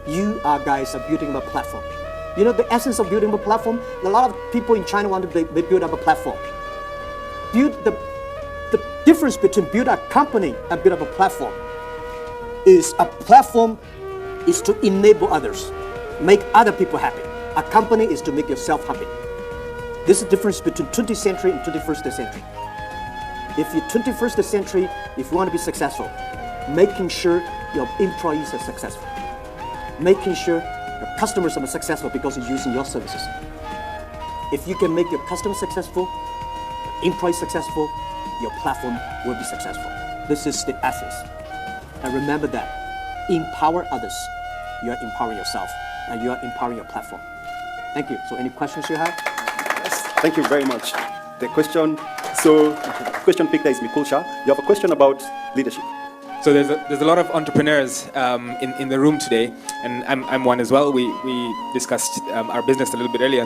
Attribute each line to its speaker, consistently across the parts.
Speaker 1: you guys are building a platform. You know the essence of building a platform? A lot of people in China want to build up a platform. The difference between build a company and build up a platform is a platform is to enable others, make other people happy. A company is to make yourself happy. This is the difference between 20th century and 21st century. If you're 21st century, if you want to be successful, making sure your employees are successful, making sure your customers are successful because you're using your services. If you can make your customers successful, employees successful, your platform will be successful. This is the essence. And remember that, empower others, you are empowering yourself, and you are empowering your platform. Thank you. So any questions you have?
Speaker 2: Yes, thank you very much. The question picker is Mikulsha. You have a question about leadership.
Speaker 3: So there's a lot of entrepreneurs in the room today, and I'm one as well. We discussed our business a little bit earlier.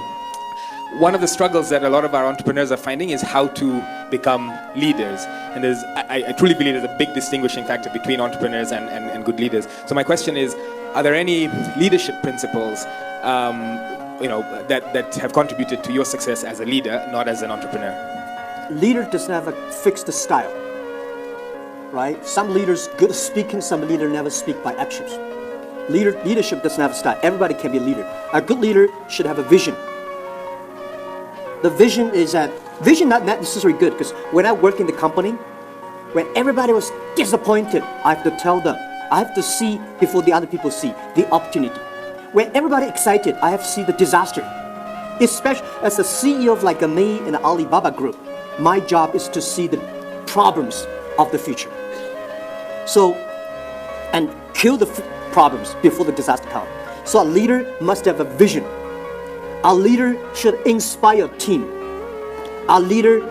Speaker 3: One of the struggles that a lot of our entrepreneurs are finding is how to become leaders. And I truly believe there's a big distinguishing factor between entrepreneurs and good leaders. So my question is, are there any leadership principles that have contributed to your success as a leader, not as an entrepreneur?
Speaker 1: Leader doesn't have a fixed style, right? Some leaders good at speaking, some leaders never speak by actions. Leadership doesn't have a style. Everybody can be a leader. A good leader should have a vision. The vision is that, vision not necessarily good, because when I work in the company, when everybody was disappointed, I have to tell them, I have to see before the other people see the opportunity. When everybody excited, I have to see the disaster. Especially as a CEO of like me in the Alibaba group, my job is to see the problems of the future. So, and kill the problems before the disaster comes. So a leader must have a vision. A leader should inspire a team. A leader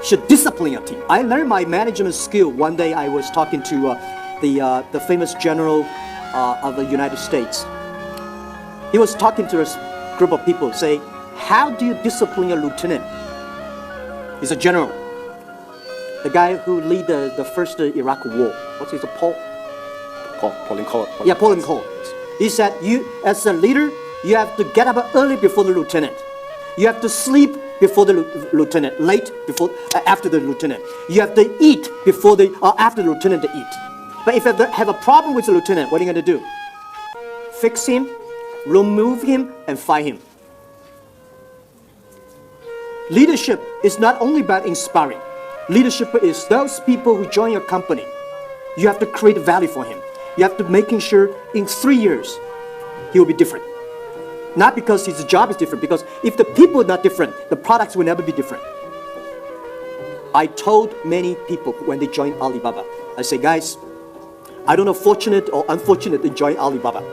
Speaker 1: should discipline a team. I learned my management skill one day. I was talking to the famous general of the United States. He was talking to a group of people, say, how do you discipline a lieutenant? He's a general. The guy who lead the first Iraq war. What's his name?
Speaker 2: Pauline Cole.
Speaker 1: Yeah, Pauline Cole. He said, you as a leader, you have to get up early before the lieutenant. You have to sleep before the lieutenant, late before, after the lieutenant. You have to eat before after the lieutenant to eat. But if you have a problem with the lieutenant, what are you going to do? Fix him, remove him, and fire him. Leadership is not only about inspiring. Leadership is those people who join your company. You have to create value for him. You have to making sure in 3 years, he will be different. Not because his job is different, because if the people are not different, the products will never be different. I told many people when they joined Alibaba, I say, guys, I don't know fortunate or unfortunate to join Alibaba.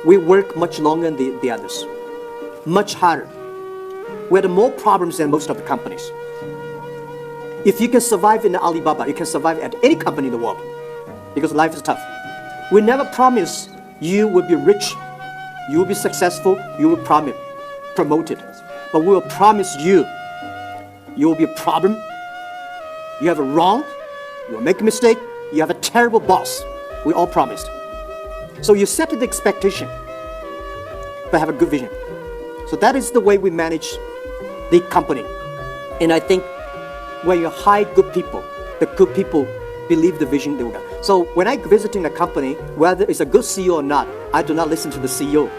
Speaker 1: We work much longer than the others, much harder. We had more problems than most of the companies. If you can survive in Alibaba, you can survive at any company in the world, because life is tough. We never promise you will be rich, you will be successful, you will promoted. But we will promise you will be a problem, you have a wrong, you will make a mistake, you have a terrible boss. We all promised. So you set the expectation, but have a good vision. So that is the way we manage the company. And I think when you hire good people, the good people believe the vision they will get. So when I visiting a company, whether it's a good CEO or not, I do not listen to the CEO.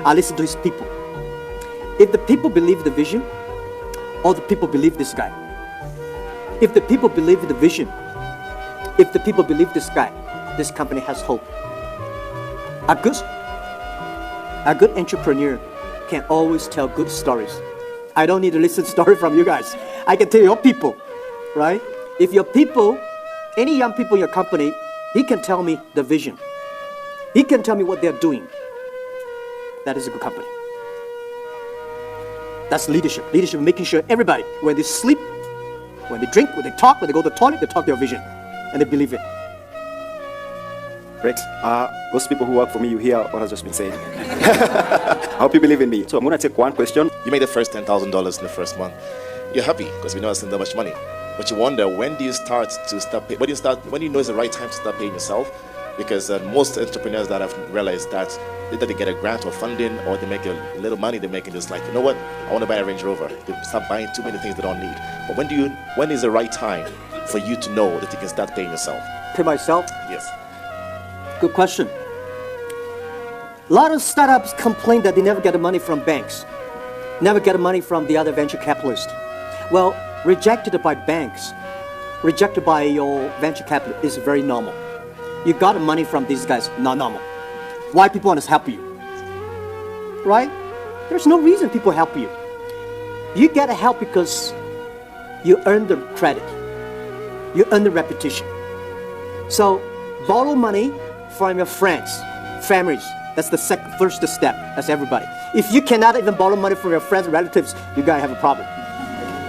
Speaker 1: I listen to his people. If the people believe the vision, or the people believe this guy. If the people believe the vision, if the people believe this guy, this company has hope. A good entrepreneur can always tell good stories. I don't need to listen to story from you guys. I can tell your people, right? If your people, any young people in your company, he can tell me the vision. He can tell me what they're doing. That is a good company. That's leadership. Leadership is making sure everybody, when they sleep, when they drink, when they talk, when they go to the toilet, they talk their vision. And they believe it.
Speaker 2: Great. Those people who work for me, you hear what I've just been saying. I hope you believe in me. So I'm going to take one question.
Speaker 4: You made the first $10,000 in the first month. You're happy because we know it's not that much money. But you wonder, when do you start to start paying? When do you know it's the right time to start paying yourself? Because most entrepreneurs that have realized that either they get a grant or funding or they make a little money, they're making just like, you know what, I want to buy a Range Rover. They start buying too many things they don't need. But when is the right time for you to know that you can start paying yourself?
Speaker 1: Pay myself?
Speaker 4: Yes.
Speaker 1: Good question. A lot of startups complain that they never get the money from banks, never get the money from the other venture capitalists. Well, rejected by banks, rejected by your venture capital is very normal. You got the money from these guys, not normal. Why people want to help you? Right? There's no reason people help you. You get help because you earn the credit. You earn the reputation. So borrow money from your friends, families. That's the first step. That's everybody. If you cannot even borrow money from your friends and relatives, you gotta have a problem.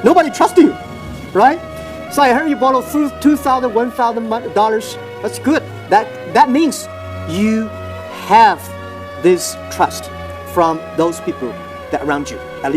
Speaker 1: Nobody trusts you, right? So I heard you borrow $2,000, $1,000. That's good. That means you have this trust from those people that around you. At least